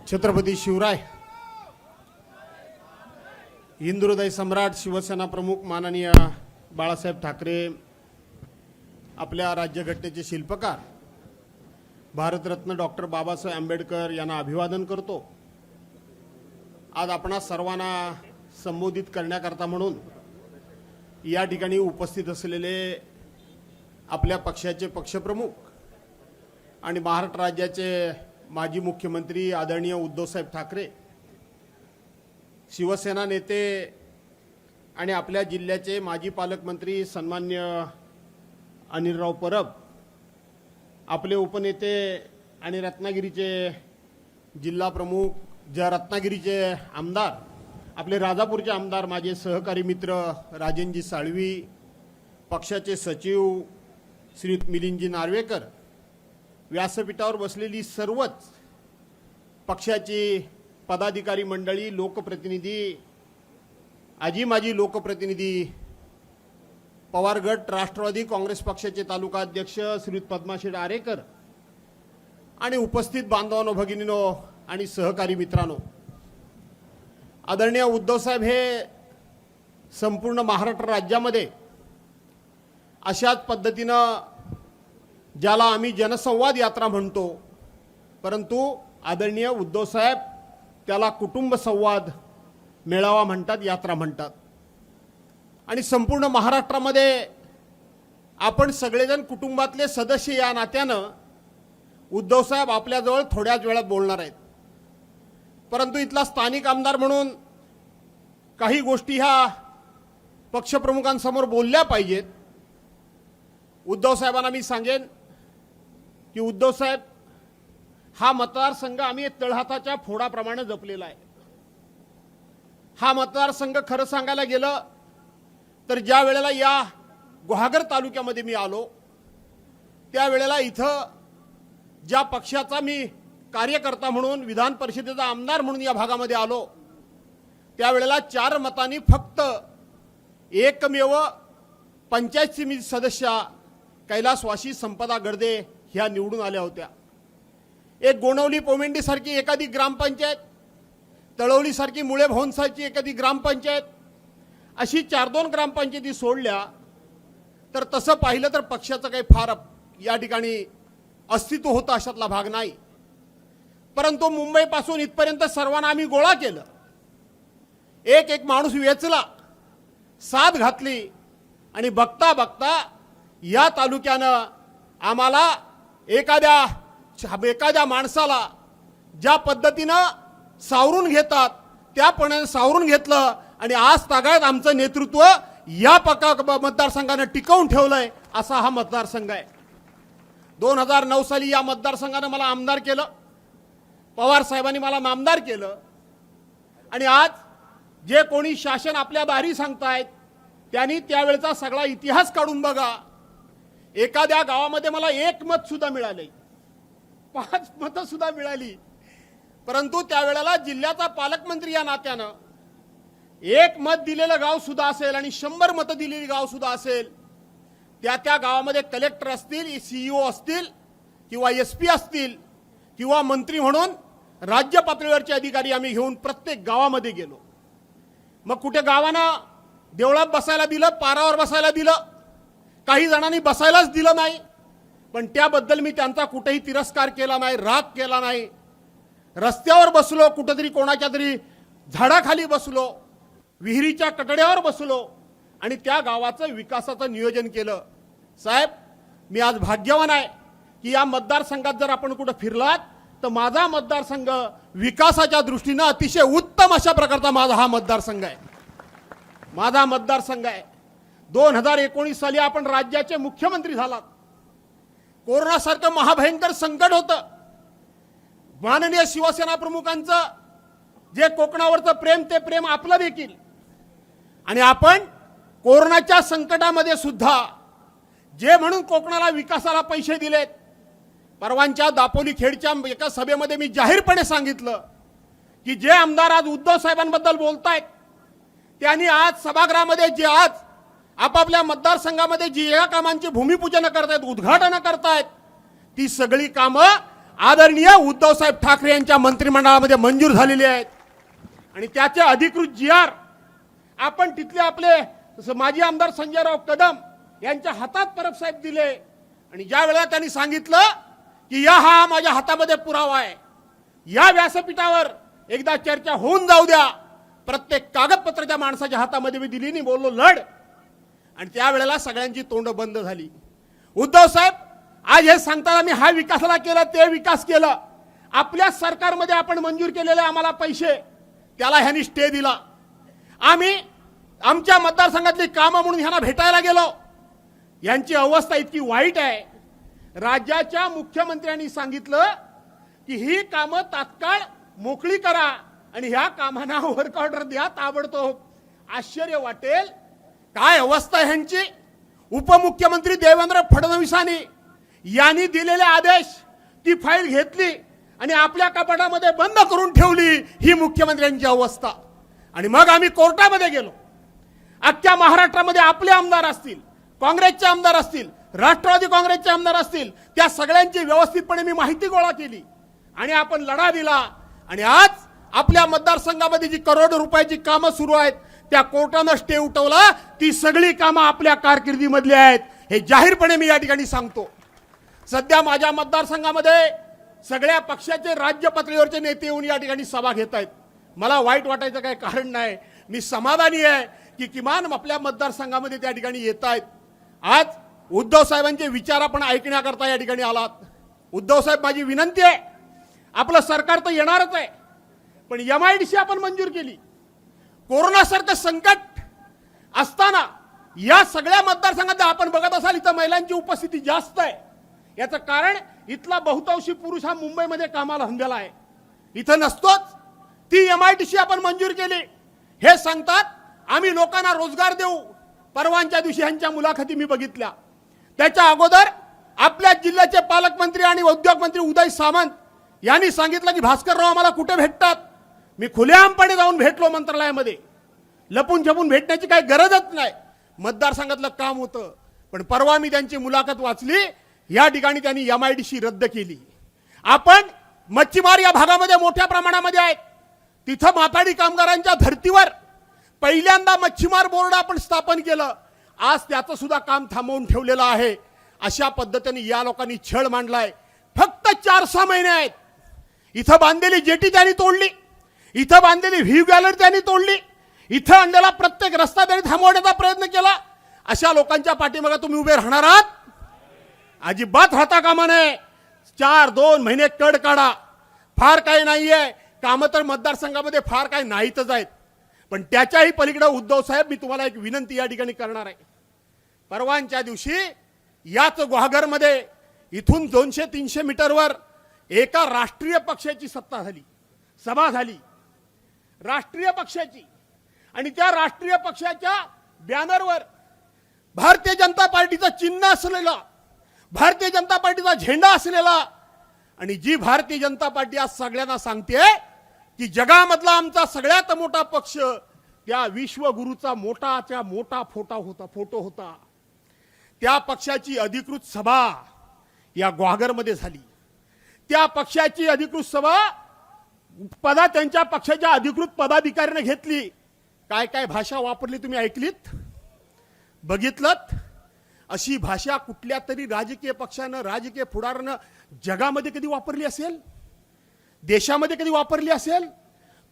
छत्रपती शिवराय, हिंदुहृदय सम्राट, शिवसेना प्रमुख माननीय बाळासाहेब ठाकरे, आपल्या राज्यघटनेचे शिल्पकार भारतरत्न डॉक्टर बाबासाहेब आंबेडकर यांना अभिवादन करतो। आज आपणा सर्वांना संबोधित करण्याकरता म्हणून या ठिकाणी उपस्थित असलेले आपल्या पक्षाचे पक्षप्रमुख आणि महाराष्ट्र राज्याचे माजी मुख्यमंत्री आदरणीय उद्धवसाहेब ठाकरे, शिवसेना नेते आणि आपल्या जिल्ह्याचे माजी पालकमंत्री सन्मान्य अनिलराव परब, आपले उपनेते आणि रत्नागिरीचे जिल्हा प्रमुख, रत्नागिरीचे आमदार, आपले राजापूरचे आमदार, माझे सहकारी मित्र राजेंजी साळवी, पक्षाचे सचिव श्री मिलिंदजी नार्वेकर, व्यासपीठावर बसलेली सर्वच पक्षाची पदाधिकारी मंडळी, लोकप्रतिनिधी, आजी माजी लोकप्रतिनिधी, पवार गट, राष्ट्रवादी काँग्रेस पक्षाचे तालुका अध्यक्ष श्री पद्माशेठ आरेकर आणि उपस्थित बांधवांनो, भगिनींनो आणि सहकारी मित्रांनो, आदरणीय उद्धवसाहेब हे संपूर्ण महाराष्ट्र राज्यामध्ये अशाच पद्धतीनं, ज्याला आम्ही जनसंवाद यात्रा म्हणतो, परंतु आदरणीय उद्धवसाहेब त्याला कुटुंब संवाद मेळावा म्हणतात, यात्रा म्हणतात। आणि संपूर्ण महाराष्ट्रामध्ये आपण सगळेजण कुटुंबातले सदस्य या नात्यानं उद्धवसाहेब आपल्याजवळ थोड्याच वेळात बोलणार आहेत। परंतु इथला स्थानिक आमदार म्हणून काही गोष्टी ह्या पक्षप्रमुखांसमोर बोलल्या पाहिजेत। उद्धवसाहेबांना मी सांगेन की उद्धवसाहेब हा मतदारसंघ आम्ही तळहाताच्या फोडाप्रमाणे जपलेला आहे। हा मतदारसंघ खरं सांगायला गेलं तर ज्या वेळेला या गुहागर तालुक्यामध्ये मी आलो, त्यावेळेला इथं ज्या पक्षाचा मी कार्यकर्ता म्हणून, विधान परिषदेचा आमदार म्हणून या भागामध्ये आलो, त्यावेळेला 4 मतांनी फक्त एकमेव पंचायत समिती सदस्य कैलासवासी संपदा गडदे ह्या निवडून आल्या होत्या। एक गोणवली पोमेंडी सारखी एखादी ग्रामपंचायत, तळवली सारखी मुळे भवनसाची एखादी ग्रामपंचायत, अशी 4-2 ग्रामपंचायती सोडल्या तर तसं पाहिलं तर पक्षाचं काही फार या ठिकाणी अस्तित्व होतं अशातला भाग नाही। परंतु मुंबईपासून इथपर्यंत सर्वांना आम्ही गोळा केलं, एक एक माणूस वेचला, साथ घातली आणि बघता बघता या तालुक्यानं आम्हाला एखाद्या माणसाला ज्या पद्धतीनं सावरून घेतात त्यापणे सावरून घेतलं आणि आज तागायत आमचं नेतृत्व या मतदारसंघानं टिकवून ठेवलंय। असा हा मतदारसंघ आहे। 2009 साली या मतदारसंघानं मला आमदार केलं, पवार साहेबांनी मला नामदार केलं आणि आज जे कोणी शासन आपल्या दारी सांगतायत त्यांनी त्यावेळचा सगळा इतिहास काढून बघा। एखाद्या गावामध्ये मला 1 मत सुद्धा मिळाले, 5 मतं सुद्धा मिळाली, परंतु त्यावेळेला जिल्ह्याचा पालकमंत्री या नात्यानं 1 मत दिलेलं गाव सुद्धा असेल आणि 100 मतं दिलेली गाव सुद्धा असेल, त्या गावामध्ये कलेक्टर असतील, सीईओ असतील किंवा एसपी असतील किंवा मंत्री म्हणून राज्य पातळीवरचे अधिकारी आम्ही घेऊन प्रत्येक गावामध्ये गेलो। मग कुठे गावानं देवळात बसायला दिलं, पारावर बसायला दिलं, काही जणांनी बसायलाच दिलं नाही, पण त्याबद्दल मी त्यांचा कुठेही तिरस्कार केला नाही, राग केला नाही। रस्त्यावर बसलो, कुठेतरी कोणाच्या तरी झाडाखाली बसलो, विहिरीच्या कटड्यावर बसलो आणि त्या गावाचं विकासाचं नियोजन केलं। साहेब, मी आज भाग्यवान आहे की या मतदारसंघात जर आपण कुठं फिरलात तर माझा मतदारसंघ विकासाच्या दृष्टीनं अतिशय उत्तम अशा प्रकारचा माझा हा मतदारसंघ आहे, माझा मतदारसंघ आहे। 2019 साली आपण राज्याचे मुख्यमंत्री झालात, कोरोनासारखं महाभयंकर संकट होतं, माननीय शिवसेना प्रमुखांचं जे कोकणावरचं प्रेम ते प्रेम आपलं देखील, आणि आपण कोरोनाच्या संकटामध्ये सुद्धा जे म्हणून कोकणाला विकासाला पैसे दिलेत, परवांच्या दापोली खेडच्या एका सभेमध्ये मी जाहीरपणे सांगितलं की जे आमदार आज उद्धव साहेबांबद्दल बोलतायत त्यांनी आज सभागृहामध्ये जे आज आपापल्या मतदारसंघामध्ये जी या कामांची भूमिपूजन करतायत, उद्घाटन करतायत, ती सगळी कामं आदरणीय उद्धवसाहेब ठाकरे यांच्या मंत्रिमंडळामध्ये मंजूर झालेले आहेत आणि त्याचे अधिकृत GR आपण तिथले आपले माजी आमदार संजयराव कदम यांच्या हातात परब साहेब दिले आणि ज्या वेळेला त्यांनी सांगितलं की हा माझ्या हातामध्ये पुरावा आहे, या व्यासपीठावर एकदा चर्चा होऊन जाऊ द्या, प्रत्येक कागदपत्र त्या माणसाच्या हातामध्ये मी दिली नाही, बोललो लढ. आणि त्यावेळेला सगळ्यांची तोंड बंद झाली. उद्धव साहेब आज हे सांगताना मी हा विकासाला केलं ते विकास केलं, आपल्या सरकारमध्ये आपण मंजूर केलेले आम्हाला पैसे त्याला ह्यांनी स्टे दिला. आम्ही आमच्या मतदारसंघातली कामं म्हणून ह्यांना भेटायला गेलो. यांची अवस्था इतकी वाईट आहे, राज्याच्या मुख्यमंत्र्यांनी सांगितलं की ही कामं तात्काळ मोकळी करा आणि ह्या कामांना वर्क ऑर्डर द्या ताबडतोब. आश्चर्य वाटेल काय अवस्था ह्यांची. उपमुख्यमंत्री देवेंद्र फडणवीसांनी यांनी दिलेले आदेश ती फाईल घेतली आणि आपल्या कपाटामध्ये बंद करून ठेवली. ही मुख्यमंत्र्यांची अवस्था. आणि मग आम्ही कोर्टामध्ये गेलो. अख्ख्या महाराष्ट्रामध्ये आपले आमदार असतील, काँग्रेसचे आमदार असतील, राष्ट्रवादी काँग्रेसचे आमदार असतील, त्या सगळ्यांची व्यवस्थितपणे मी माहिती गोळा केली आणि आपण लढा दिला. आणि आज आपल्या मतदारसंघामध्ये जी करोडो रुपयाची कामं सुरू आहेत त्या कोर्टानं स्टे उठवला. ती सगळी कामं आपल्या कारकिर्दीमधली आहेत हे जाहीरपणे मी या ठिकाणी सांगतो. सध्या माझ्या मतदारसंघामध्ये सगळ्या पक्षाचे राज्य पातळीवरचे नेते येऊन या ठिकाणी सभा घेत आहेत. मला वाईट वाटायचं काही कारण नाही. मी समाधानी आहे की किमान आपल्या मतदारसंघामध्ये त्या ठिकाणी येत आहेत. आज उद्धव साहेबांचे विचार आपण ऐकण्याकरता या ठिकाणी आलात. उद्धव साहेब माझी विनंती आहे, आपलं सरकार तर येणारच आहे, पण MIDC आपण मंजूर केली. कोरोनासारखं संकट असताना या सगळ्या मतदारसंघात आपण बघत असाल इथं महिलांची उपस्थिती जास्त आहे. याचं कारण इथला बहुतांशी पुरुष हा मुंबईमध्ये कामाला हंबेला आहे, इथं नसतोच. ती MIDC आपण मंजूर केली. हे सांगतात आम्ही लोकांना रोजगार देऊ. परवांच्या दिवशी यांच्या मुलाखती मी बघितल्या. त्याच्या अगोदर आपल्या जिल्ह्याचे पालकमंत्री आणि उद्योग मंत्री उदय सामंत यांनी सांगितलं की भास्करराव आम्हाला कुठे भेटतात. मी खुलेआमपणे जाऊन भेटलो मंत्रालयामध्ये. लपून छपून भेटण्याची काही गरजच नाही, मतदारसंघातलं काम होतं. पण परवा मी त्यांची मुलाखत वाचली. या ठिकाणी त्यांनी MIDC रद्द केली. आपण मच्छीमार या भागामध्ये मोठ्या प्रमाणामध्ये आहेत. तिथं माथाडी कामगारांच्या धर्तीवर पहिल्यांदा मच्छीमार बोर्ड आपण स्थापन केलं. आज त्याचं सुद्धा काम थांबवून ठेवलेलं आहे. अशा पद्धतीने या लोकांनी छळ मांडलाय. फक्त 4-6 महिने आहेत. इथं बांधलेली जेटी त्यांनी तोडली, इथं बांधलेली व्ह्यू गॅलरी त्यांनी तोडली, इथं आणलेला प्रत्येक रस्ता त्यांनी थांबवण्याचा प्रयत्न केला. अशा लोकांच्या पाठीमागे तुम्ही उभे राहणार आहात? अजिबात राहता कामा नये. 4-2 महिने कड काढा. फार काही नाहीये कामं, तर मतदारसंघामध्ये फार काही नाहीतच आहेत. पण त्याच्याही पलीकडे उद्धव साहेब मी तुम्हाला एक विनंती या ठिकाणी करणार आहे. परवांच्या दिवशी याच गुहागरमध्ये इथून 200-300 मीटरवर एका राष्ट्रीय पक्षाची सभा झाली, राष्ट्रीय पक्षाची. आणि त्या राष्ट्रीय पक्षाच्या बॅनरवर भारतीय जनता पार्टीचं चिन्ह असलेला, भारतीय जनता पार्टीचा झेंडा असलेला, आणि जी भारतीय जनता पार्टी आज सगळ्यांना सांगते की जगामधला आमचा सगळ्यात मोठा पक्ष, त्या विश्वगुरूचा मोठा फोटो होता. त्या पक्षाची अधिकृत सभा या ग्वागरमध्ये झाली. त्या पक्षाची अधिकृत सभा त्यांच्या पक्षाच्या अधिकृत पदाधिकाऱ्याने घेतली. काय काय भाषा वापरली तुम्ही ऐकलीत, बघितलत? अशी भाषा कुठल्या तरी राजकीय पक्षानं, राजकीय पुढाऱ्यानं जगामध्ये कधी वापरली असेल, देशामध्ये कधी वापरली असेल?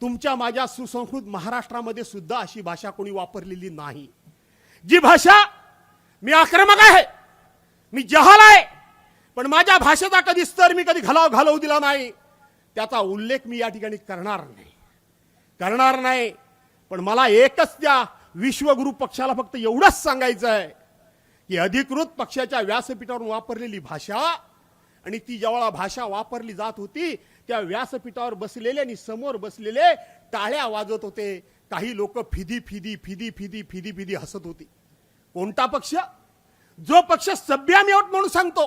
तुमच्या माझ्या सुसंस्कृत महाराष्ट्रामध्ये सुद्धा अशी भाषा कोणी वापरलेली नाही. जी भाषा, मी आक्रमक आहे, मी जहाल आहे, पण माझ्या भाषेचा कधी स्तर मी कधी घालवू दिला नाही, त्याचा उल्लेख मी या ठिकाणी करणार नाही. पण मला एकच त्या विश्वगुरू पक्षाला फक्त एवढंच सांगायचं आहे की अधिकृत पक्षाच्या व्यासपीठावरून वापरलेली भाषा, आणि ती जेव्हा भाषा वापरली जात होती त्या व्यासपीठावर बसलेले आणि समोर बसलेले टाळ्या वाजवत होते. काही लोक फिदी हसत होती. कोणता पक्ष? जो पक्ष सभ्यामेवट म्हणून सांगतो,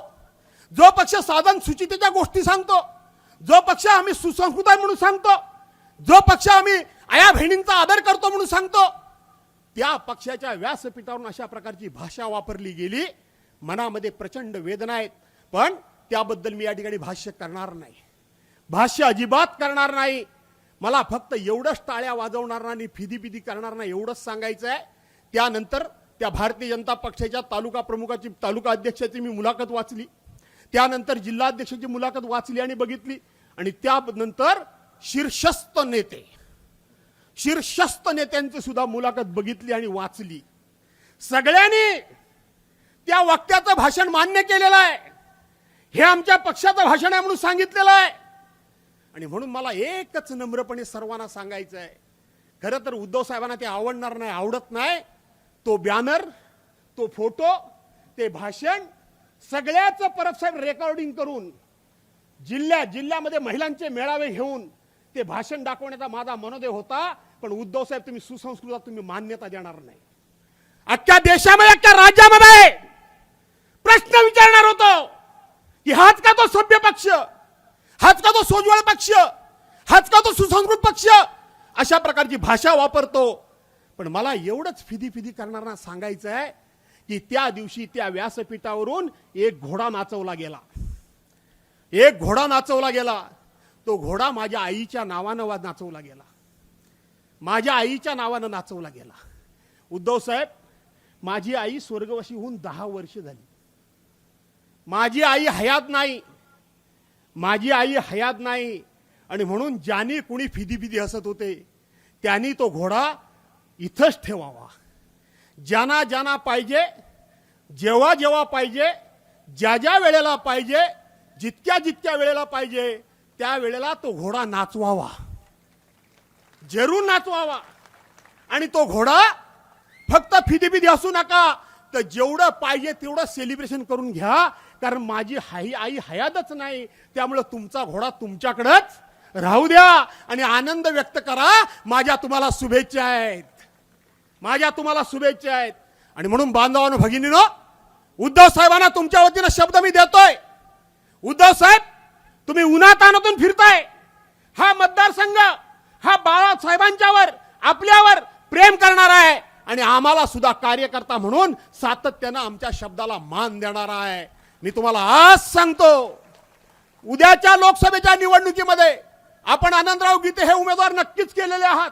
जो पक्ष साधन सुचितेच्या गोष्टी सांगतो, जो पक्ष आम्ही सुसंस्कृत आहे म्हणून सांगतो, जो पक्ष आम्ही आया बहिणींचा आदर करतो म्हणून सांगतो, त्या पक्षाच्या व्यासपीठावरून अशा प्रकारची भाषा वापरली गेली. मनामध्ये प्रचंड वेदना आहेत. पण त्याबद्दल मी या ठिकाणी भाष्य करणार नाही, भाष्य अजिबात करणार नाही. मला फक्त एवढंच टाळ्या वाजवणार नाही, फिदी करणार नाही एवढंच सांगायचं आहे. त्यानंतर त्या भारतीय जनता पक्षाच्या तालुका प्रमुखाची, तालुका अध्यक्षाची मी मुलाखत वाचली, त्यानंतर जिल्हाध्यक्षाची मुलाखत वाचली आणि बघितली, आणि त्यानंतर शीर्षस्थ नेत्यांची सुद्धा मुलाखत बघितली आणि वाचली. सगळ्यांनी त्या वक्त्याचं भाषण मान्य केलेलं आहे, हे आमच्या पक्षाचं भाषण आहे म्हणून सांगितलेलं आहे. आणि म्हणून मला एकच नम्रपणे सर्वांना सांगायचं आहे, खरं तर उद्धव साहेबांना ते आवडणार नाही, आवडत नाही. तो बॅनर, तो फोटो, ते भाषण सगळ्याचं परत साहेब रेकॉर्डिंग करून जिल्ह्यामध्ये महिलांचे मेळावे घेऊन ते भाषण दाखवण्याचा माझा मनोदय होता. पण उद्धव साहेब, तुम्ही सुसंस्कृत, तुम्ही मान्यता देणार नाही. अख्ख्या देशामध्ये, अख्ख्या राज्यामध्ये प्रश्न विचारणार होतो की हाच का तो सभ्य पक्ष, हाच का तो सोज्वळ पक्ष, हाच का तो सुसंस्कृत पक्ष अशा प्रकारची भाषा वापरतो. पण मला एवढंच फिदी करणारा सांगायचं आहे की त्या दिवशी त्या व्यासपीठावरून एक घोडा नाचवला गेला. तो घोडा माझ्या आईच्या नावानं नाचवला गेला, माझ्या आईच्या नावानं नाचवला गेला. उद्धव साहेब, माझी आई स्वर्गवासी होऊन 10 वर्ष झाली. माझी आई हयात नाही. आणि म्हणून ज्यांनी कुणी फिदी हसत होते त्यांनी तो घोडा इथंच ठेवावा. ज्यांना पाहिजे, जेव्हा पाहिजे, ज्या वेळेला पाहिजे, जितक्या वेळेला पाहिजे त्या वेळेला तो घोडा नाचवावा, जरूर नाचवावा. आणि तो घोडा फक्त फिदी असू नका, तर जेवढं पाहिजे तेवढं सेलिब्रेशन करून घ्या. कारण माझी आई हयातच नाही, त्यामुळे तुमचा घोडा तुमच्याकडेच राहू द्या आणि आनंद व्यक्त करा. माझ्या तुम्हाला शुभेच्छा आहेत. आणि म्हणून बांधवांनो, भगिनीनो, उद्धव साहेबांना तुमच्या वतीनं शब्द मी देतोय. उद्धव साहेब, तुम्ही उन्हातानातून फिरताय. हा मतदारसंघ हा बाळासाहेबांच्यावर, आपल्यावर प्रेम करणार आहे आणि आम्हाला सुद्धा कार्यकर्ता म्हणून सातत्यानं आमच्या शब्दाला मान देणार आहे. मी तुम्हाला आज सांगतो, उद्याच्या लोकसभेच्या निवडणुकीमध्ये आपण आनंदराव गीते हे उमेदवार नक्कीच केलेले आहात.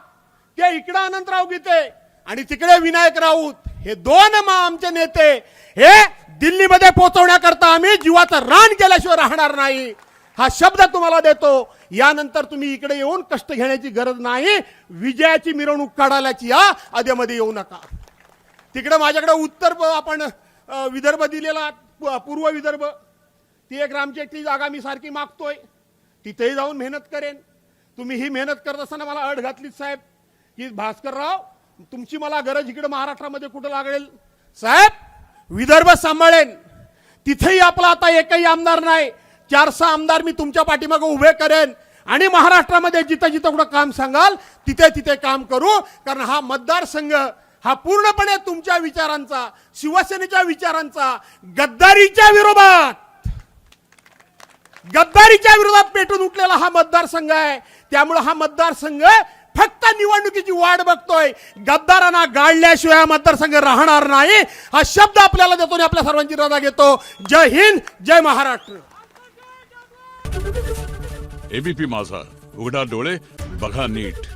ते इकडे आनंदराव गीते आणि तिकडे विनायक राऊत, हे दोन आमचे नेते हे दिल्लीमध्ये पोहोचवण्याकरता आम्ही जीवाचं रान केल्याशिवाय राहणार नाही, हा शब्द तुम्हाला देतो. यानंतर तुम्ही इकडे येऊन कष्ट घेण्याची गरज नाही, विजयाची मिरवणूक काढायची या, आधीमध्ये येऊ नका. तिकडे माझ्याकडे उत्तर आपण विदर्भ दिलेला, पूर्व विदर्भ, ती एक रामचेकची जागा मी सारखी मागतोय, तिथेही जाऊन मेहनत करेन. तुम्ही ही मेहनत करत असताना मला अड घातली साहेब की भास्करराव, तुमची मला गरज इकडे महाराष्ट्रामध्ये कुठं लागेल. साहेब, विदर्भ सांभाळेन, तिथेही आपला आता एकही आमदार नाही, 400 आमदार मी तुमच्या पाठीमागे उभे करेन आणि महाराष्ट्रामध्ये जिथं कुठं काम सांगाल तिथे काम करू. कारण हा मतदारसंघ हा पूर्णपणे तुमच्या विचारांचा, शिवसेनेच्या विचारांचा, गद्दारीच्या विरोधात पेटून उठलेला हा मतदारसंघ आहे. त्यामुळे हा मतदारसंघ फक्त निवडणुकीची वाट बघतोय. गद्दारांना गाळल्याशिवाय हा मतदारसंघ राहणार नाही, हा शब्द आपल्याला देतो आणि आपल्या सर्वांची रजा घेतो. जय हिंद, जय महाराष्ट्र. एबीपी माझा, उघडा डोळे बघा नीट.